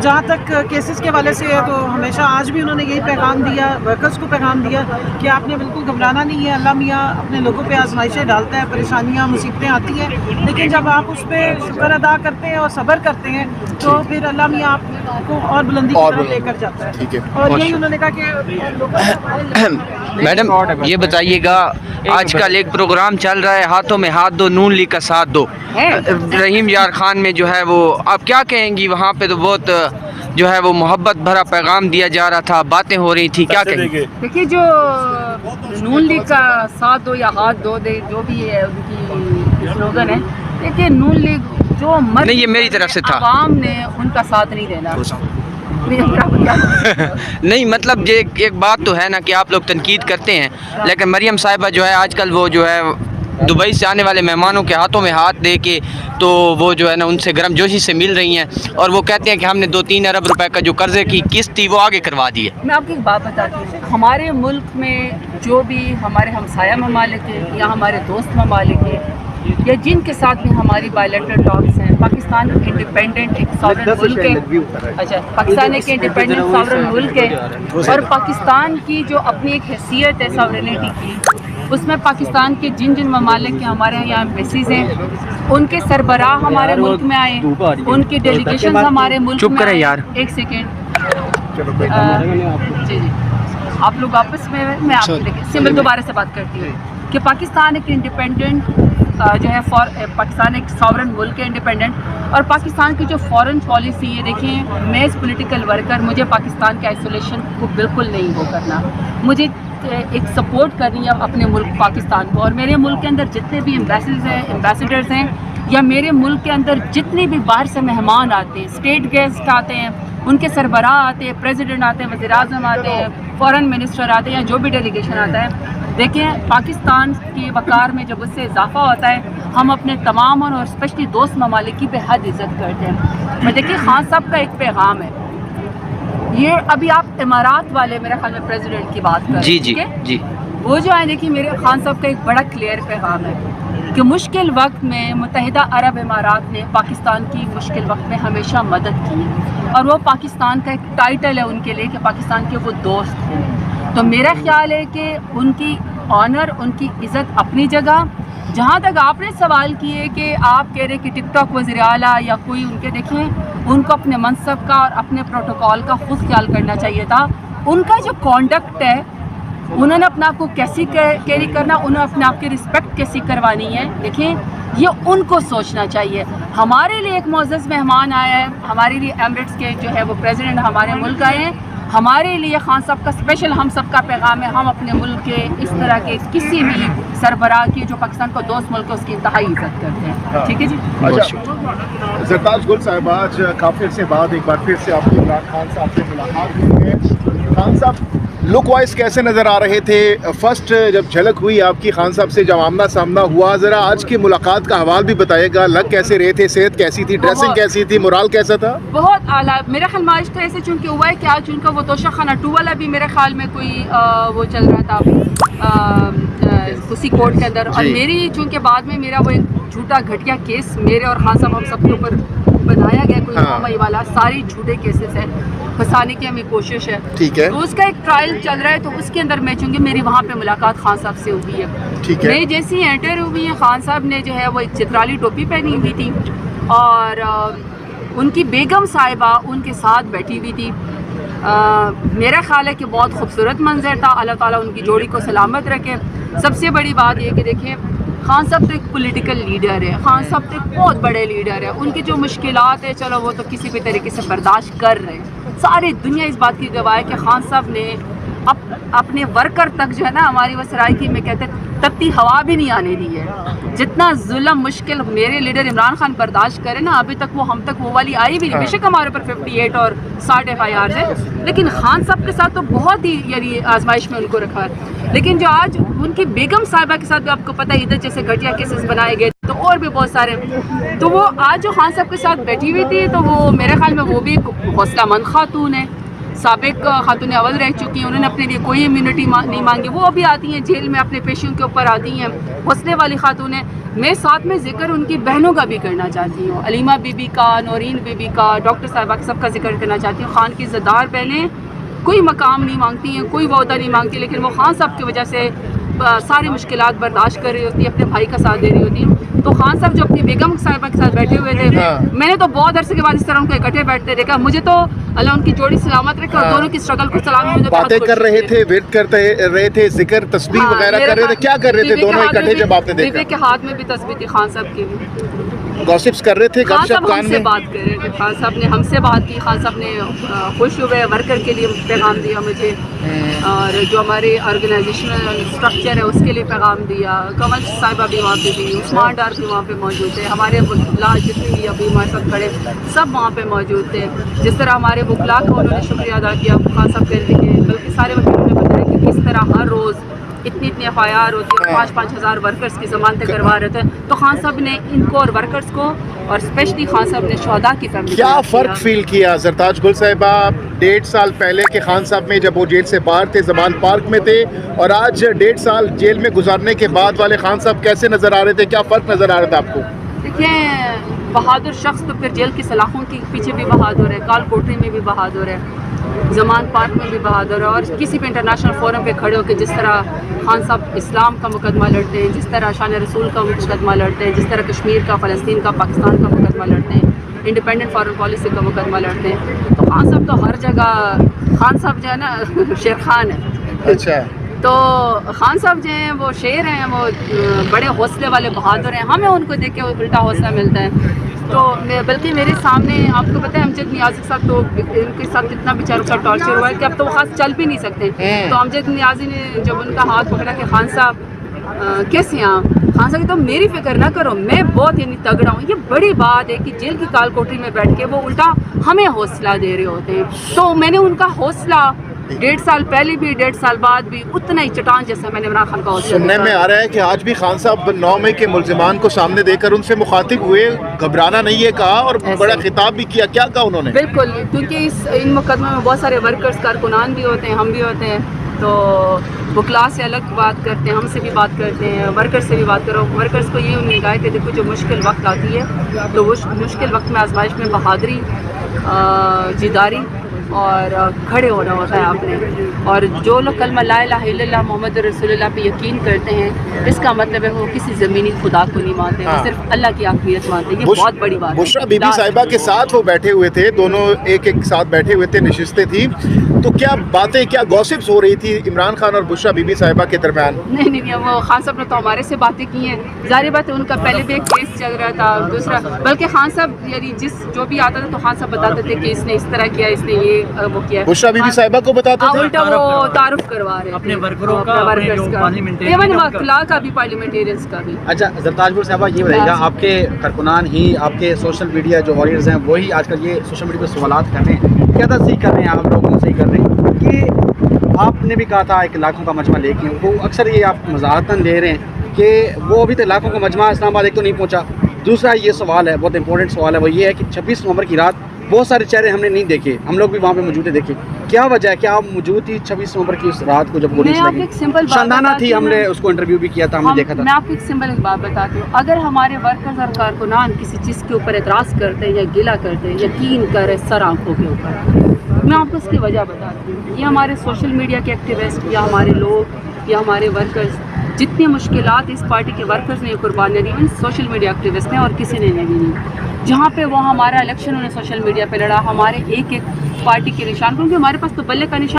جہاں تک کیسز کے حوالے سے ہے تو ہمیشہ آج بھی انہوں نے یہی پیغام دیا، ورکرز کو پیغام دیا کہ آپ نے بالکل گھبرانا نہیں ہے، اللہ میاں اپنے لوگوں پہ آزمائشیں ڈالتا ہے، پریشانیاں مصیبتیں آتی ہیں، لیکن جب آپ اس پہ شکر ادا کرتے ہیں اور صبر کرتے ہیں تو پھر اللہ میاں آپ کو اور بلندی کی طرف لے کر جاتا ہے۔ اور یہی انہوں نے کہا کہ میڈم یہ بتائیے گا، آج کل ایک پروگرام چل رہا ہے ہاتھوں میں ہاتھ دو نون لیگ کا ساتھ دو، رحیم یار خان میں جو ہے وہ آپ کیا کہیں گی؟ وہاں پہ تو بہت جو ہے وہ محبت بھرا پیغام دیا جا رہا تھا، باتیں ہو رہی تھی، کیا کہیں گے؟ دیکھیے جو نون لیگ کا ساتھ دو یا ہاتھ دو دے جو بھی ہے ان کی سلوگن ہے، دیکھیے نون لیگ جو نہیں یہ میری طرف سے تھا، عوام نے ان کا ساتھ نہیں دینا۔ نہیں مطلب یہ ایک بات تو ہے نا کہ آپ لوگ تنقید کرتے ہیں، لیکن مریم صاحبہ جو ہے آج کل وہ جو ہے دبئی سے آنے والے مہمانوں کے ہاتھوں میں ہاتھ دے کے تو وہ جو ہے نا ان سے گرم جوشی سے مل رہی ہیں، اور وہ کہتے ہیں کہ ہم نے 2-3 ارب روپے کا جو قرضے کی قسط تھی وہ آگے کروا دی ہے۔ میں آپ کو ایک بات بتاتی ہوں، ہمارے ملک میں جو بھی ہمارے ہمسایہ ممالک ہیں یا ہمارے دوست ممالک ہیں یا جن کے ساتھ بھی ہماری بائیلیٹرل ٹاکس ہیں، پاکستان انڈیپینڈنٹ ایک ساورن ملک ہے، اچھا پاکستان ایک انڈیپینڈنٹ ساورن ملک ہے، اور پاکستان کی جو اپنی ایک حیثیت ہے ساورنٹی کی، اس میں پاکستان کے جن ممالک کے ہمارے یہاں ایمبیسیز ہیں ان کے سربراہ ہمارے ملک میں آئے، ان کی ڈیلیگیشنز ہمارے ملک میں آئے۔ ایک سیکنڈ جی آپ لوگ آپس میں آپ کو دیکھیں سمبل دوبارہ سے بات کرتی ہوں کہ پاکستان ایک انڈیپینڈنٹ جو ہے پاکستان ایک ساورن ملک ہے انڈیپینڈنٹ، اور پاکستان کی جو فارن پالیسی ہے، دیکھیں میں ایز پولیٹیکل ورکر مجھے پاکستان کے آئسولیشن کو بالکل نہیں وہ کرنا، مجھے ایک سپورٹ کرنی ہے اپنے ملک پاکستان کو، اور میرے ملک کے اندر جتنے بھی ایمبیسیڈرز ہیں یا میرے ملک کے اندر جتنے بھی باہر سے مہمان آتے ہیں، اسٹیٹ گیسٹ آتے ہیں، ان کے سربراہ آتے ہیں، پریزیڈنٹ آتے ہیں، وزیر اعظم آتے ہیں، فورن منسٹر آتے ہیں یا جو بھی ڈیلیگیشن آتا ہے، دیکھیں پاکستان کی وقار میں جب اس سے اضافہ ہوتا ہے ہم اپنے تمام اور اسپیشلی دوست ممالک کی بے حد عزت کرتے ہیں۔ میں دیکھیں خان صاحب کا ایک پیغام ہے، یہ ابھی آپ امارات والے میرے خیال میں پریزیڈنٹ کی بات کر رہے ہیں، جی وہ جو ہے دیکھیے میرے خان صاحب کا ایک بڑا کلیئر پیغام ہے کہ مشکل وقت میں متحدہ عرب امارات نے پاکستان کی مشکل وقت میں ہمیشہ مدد کی ہے، اور وہ پاکستان کا ایک ٹائٹل ہے ان کے لیے کہ پاکستان کے وہ دوست ہیں۔ تو میرا خیال ہے کہ ان کی آنر، ان کی عزت اپنی جگہ۔ جہاں تک آپ نے سوال کیے کہ آپ کہہ رہے کہ ٹک ٹاک وزیر اعلیٰ یا کوئی ان کے، دیکھیں ان کو اپنے منصب کا اور اپنے پروٹوکول کا خود خیال کرنا چاہیے تھا۔ ان کا جو کانڈکٹ ہے، انہوں نے اپنا آپ کو کیسی کیری کرنا، انہوں نے اپنے آپ کی رسپیکٹ کیسی کروانی ہے، دیکھیں یہ ان کو سوچنا چاہیے۔ ہمارے لیے ایک معزز مہمان آیا ہے، ہمارے لیے ایمریٹس کے جو ہے وہ پریزیڈنٹ ہمارے ملک آئے ہیں، ہمارے لیے خان صاحب کا اسپیشل ہم سب کا پیغام ہے، ہم اپنے ملک کے اس طرح کے کسی بھی سربراہ کی جو پاکستان کو دوست ملک ہے اس کی انتہائی عزت کرتے ہیں۔ ٹھیک ہے جی۔ زرتاج گل صاحب، آج کافی عرصے بعد ایک بار پھر سے آپ کی عمران خان صاحب سے ملاقات ہوئی ہے۔ خان صاحب لک وائز کیسے نظر آ رہے تھے؟ فرسٹ جب جھلک ہوئی آپ کی خان صاحب سے، جب آمنا سامنا ہوا، ذرا آج کی ملاقات کا حوال بھی بتائیے گا، لگ کیسے رہے تھے، صحت کیسی تھی، ڈریسنگ کیسی تھی، مورال کیسا تھا؟ بہت اعلیٰ میرا خیال میں آج تو ایسے چونکہ ہوا ہے کہ آج ان کا وہ توشہ خانہ 2 والا بھی میرے خیال میں کوئی وہ چل رہا تھا اسی کورٹ کے اندر، اور میری چونکہ بعد میں میرا وہ ایک جھوٹا گھٹیا کیس میرے اور خان صاحب ہم سب کے اوپر بنایا گیا، کوئی معاملہ والا ساری جھوٹے کیسز ہیں، پھنسانے کی ہمیں کوشش ہے، تو اس کا ایک ٹرائل چل رہا ہے، تو اس کے اندر میں چونکہ میری وہاں پہ ملاقات خان صاحب سے ہوئی ہے، میں جیسی انٹر ہوئی ہے خان صاحب نے جو ہے وہ ایک چترالی ٹوپی پہنی ہوئی تھی، اور ان کی بیگم صاحبہ ان کے ساتھ بیٹھی ہوئی تھی۔ میرا خیال ہے کہ بہت خوبصورت منظر تھا، اللہ تعالیٰ ان کی جوڑی کو سلامت رکھے۔ سب سے بڑی بات یہ کہ دیکھیں خان صاحب تو ایک پولیٹیکل لیڈر ہے، خان صاحب تو ایک بہت بڑے لیڈر ہے، ان کی جو مشکلات ہیں چلو وہ تو کسی بھی طریقے سے برداشت کر رہے ہیں، ساری دنیا اس بات کی گواہ ہے کہ خان صاحب نے اپنے ورکر تک جو ہے نا ہماری وہ سرائکی میں کہتے ہیں تپتی ہوا بھی نہیں آنے دی ہے۔ جتنا ظلم مشکل میرے لیڈر عمران خان برداشت کرے نا، ابھی تک وہ ہم تک وہ والی آئی بھی نہیں، بے شک ہمارے اوپر 58 اور 60 FIRs ہیں، لیکن خان صاحب کے ساتھ تو بہت ہی یعنی آزمائش میں ان کو رکھا ہے۔ لیکن جو آج ان کی بیگم صاحبہ کے ساتھ بھی آپ کو پتہ ہے ادھر جیسے گھٹیا کیسز بنائے گئے تو اور بھی بہت سارے، تو وہ آج جو خان صاحب کے ساتھ بیٹھی ہوئی تھی تو وہ میرے خیال میں وہ بھی ایک حوصلہ مند خاتون ہے۔ साबिक खातून अव्वल रह चुकी हैं, उन्होंने अपने लिए कोई इम्यूनिटी नहीं मांगी, वो अभी आती हैं जेल में अपने पेशियों के ऊपर आती हैं। हौसले वाली खातून है। मैं साथ में जिक्र उनकी बहनों का भी करना चाहती हूँ, अलीमा बीबी का, नौरीन बीबी का, डॉक्टर साहिबा का, सबका जिक्र करना चाहती हूँ। खान की ज़द्दार बहनें कोई मकाम नहीं मांगती हैं, कोई वहदा नहीं मांगती, लेकिन वो खान साहब की वजह से सारी मुश्किलात बर्दाश्त कर रही होती है, अपने भाई का साथ दे रही होती है। तो खान साहब जो अपनी बेगम साहिबा के साथ बैठे हुए थे, मैंने तो बहुत अरसे के बाद इस तरह उनको इकट्ठे बैठते देखा। मुझे तो अल्लाह उनकी जोड़ी सलामत रखे और दोनों की स्ट्रगल को सलाम। मुझे बातें कर रहे थे, विर्द करते रहे थे, जिक्र तस्बीह वगैरह कर रहे थे, क्या कर रहे थे दोनों इकट्ठे जब आपने देखा? बीवी के हाथ में भी तस्बीह थी, खान साहब की भी। गॉसिप्स कर रहे थे, खान गपशप साहब कान हमसे में बात कर रहे थे, खान साहब ने हमसे बात की, खान साहब ने खुश हुए वर्कर के लिए पैगाम दिया मुझे, और जो हमारे ऑर्गेनाइजेशनल स्ट्रक्चर है उसके लिए पैगाम दिया। कमल साहिबा भी वहाँ पे थी, उस्मान डार भी वहाँ पे मौजूद थे, हमारे वकला जितने भी अभी हमारे साथ खड़े सब वहाँ पे मौजूद थे। जिस तरह हमारे वकला का उन्होंने शुक्रिया अदा किया खान साहब कह रहे थे, बल्कि सारे वकीलों ने बताया कि किस तरह हर रोज़ इतनी FIR होती है, 5-5 हज़ार वर्कर्स की ज़मानतें करवा रहे थे। तो खान साहब ने इनको और वर्कर्स को, और स्पेशली खान साहब ने शहदा की फैमिली क्या फ़र्क फील किया जरताज गुल साहिबा 1.5 साल पहले के खान साहब में, जब वो जेल से बाहर थे, ज़मान पार्क में थे, और आज 1.5 साल जेल में गुजारने के बाद वाले खान साहब कैसे नज़र आ रहे थे? क्या फ़र्क नज़र आ रहा था आपको? देखिए, बहादुर शख्स तो फिर जेल की सलाखों के पीछे भी बहादुर है, काल कोठरी में भी बहादुर है, जमान पार्क में भी बहादुर है, और किसी भी इंटरनेशनल फोरम पे खड़े होकर जिस तरह खान साहब इस्लाम का मुकदमा लड़ते हैं, जिस तरह शान रसूल का मुकदमा लड़ते हैं, जिस तरह कश्मीर का, फ़लस्तीन का, पाकिस्तान का मुकदमा लड़ते हैं, इंडिपेंडेंट फॉरेन पॉलिसी का मुकदमा लड़ते हैं, तो खान साहब तो हर जगह, खान साहब जो है ना शेर खान है। अच्छा, तो खान साहब जो हैं वो शेर हैं, वो बड़े हौसले वाले बहादुर हैं, हमें उनको देख के उल्टा हौसला मिलता है। तो मैं, बल्कि मेरे सामने आपको पता है अमजद नियाज़ी के साथ तो इनके साथ कितना बेचारों का टॉर्चर हुआ है कि अब तो वो खास चल भी नहीं सकते। तो अमजद नियाज़ी ने जब उनका हाथ पकड़ा कि खान साहब कैसे हैं आप, खान साहब तो मेरी फिक्र ना करो, मैं बहुत यानी तगड़ा हूँ। ये बड़ी बात है कि जेल की काल कोठरी में बैठ के वो उल्टा हमें हौसला दे रहे होते हैं। तो मैंने उनका हौसला 1.5 साल पहले भी, 1.5 साल बाद भी उतना ही चट्टान जैसा मैंने इमरान खान का हौसला सुनने में आ रहा है कि आज भी खान साहब 9 मई के मुल्जिमान को सामने देकर उनसे मुखातिब हुए, घबराना नहीं है कहा, और बड़ा खिताब भी किया। क्या कहा उन्होंने? बिल्कुल, क्योंकि इन मुकदमे में बहुत सारे वर्कर्स कारकुनान भी होते हैं, हम भी होते हैं, तो वकला से अलग बात करते हैं, हमसे भी बात करते हैं, वर्कर्स से भी बात करो। वर्कर्स को ये उम्मीद है कि देखो जो मुश्किल वक्त आती है तो वो मुश्किल वक्त में आजमाइश में बहादुरी, जिदारी और खड़े होना होता है आपने। और जो लोग कलमा ला इलाहा इल्लल्लाह मोहम्मद रसूलुल्लाह पे यकीन करते हैं, इसका मतलब है वो किसी ज़मीनी खुदा को नहीं मानते, वो सिर्फ अल्लाह की आखिरत मानते हैं। ये बहुत बड़ी बात है। बुशरा बीबी साहिबा के साथ वो बैठे हुए थे, दोनों एक साथ बैठे हुए थे, नशिस्तें थी, तो क्या बातें, क्या गॉसिप्स हो रही थी इमरान खान और बुशरा बीबी साहिबा के दरमियान? नहीं, वो खान साहब ने तो हमारे से बातें की हैं, जाहिर बात है उनका पहले भी एक केस चल रहा था, दूसरा, बल्कि खान साहब यानी जो भी आता था तो खान साहब बताते थे कि इसने इस तरह किया, इसने ये वो किया। बुशरा बीबी साहिबा को बताते थे, उल्टा वो तारुफ करवा रहे अपने वर्करों का, इवन वकला का भी, पार्लियामेंटेरियंस का भी। अच्छा जरताज गुल साहिबा, ये बताइएगा, आपके कारकुनान ही, आपके सोशल मीडिया जो वॉरियर्स हैं वही आजकल ये सोशल मीडिया पर सवालात कर रहे हैं, क्या तस्दीक कर रहे हैं आप लोग सही कर रहे हैं कि आपने भी कहा था 1 लाखों का मजमा लेके, वो अक्सर ये आप मज़ाहतन ले रहे हैं कि वो अभी तक लाखों का मजमा इस्लामाबाद एक तो नहीं पहुँचा। दूसरा ये सवाल है, बहुत इंपॉर्टेंट सवाल है, वो ये है कि 26 नवंबर की रात बहुत सारे चेहरे हमने नहीं देखे, हम लोग भी वहाँ पे मौजूद थे, देखे क्या वजह है, क्या आप मौजूद थी 26 नवंबर की उस रात को जब गोली चलाई? शानदाना थी, हमने उसको इंटरव्यू भी किया था, हमने देखा था। मैं आपको एक सिंपल बात बताती हूँ, अगर हमारे वर्कर्स और कारकुनान किसी चीज़ के ऊपर एतराज़ करते हैं या गिला करते हैं, यकीन करें सर आंखों के ऊपर, मैं आपको इसकी वजह बताती हूँ। ये हमारे सोशल मीडिया के एक्टिविस्ट या हमारे लोग या हमारे वर्कर्स, जितनी मुश्किलात इस पार्टी के वर्कर्स ने कुर्बानियाँ दी, सोशल मीडिया एक्टिविस्ट ने और किसी ने नहीं। जहाँ पे वो हमारा इलेक्शन उन्हें सोशल मीडिया पे लड़ा, हमारे एक पार्टी के निशान, क्योंकि हमारे पास तो बल्ले का निशान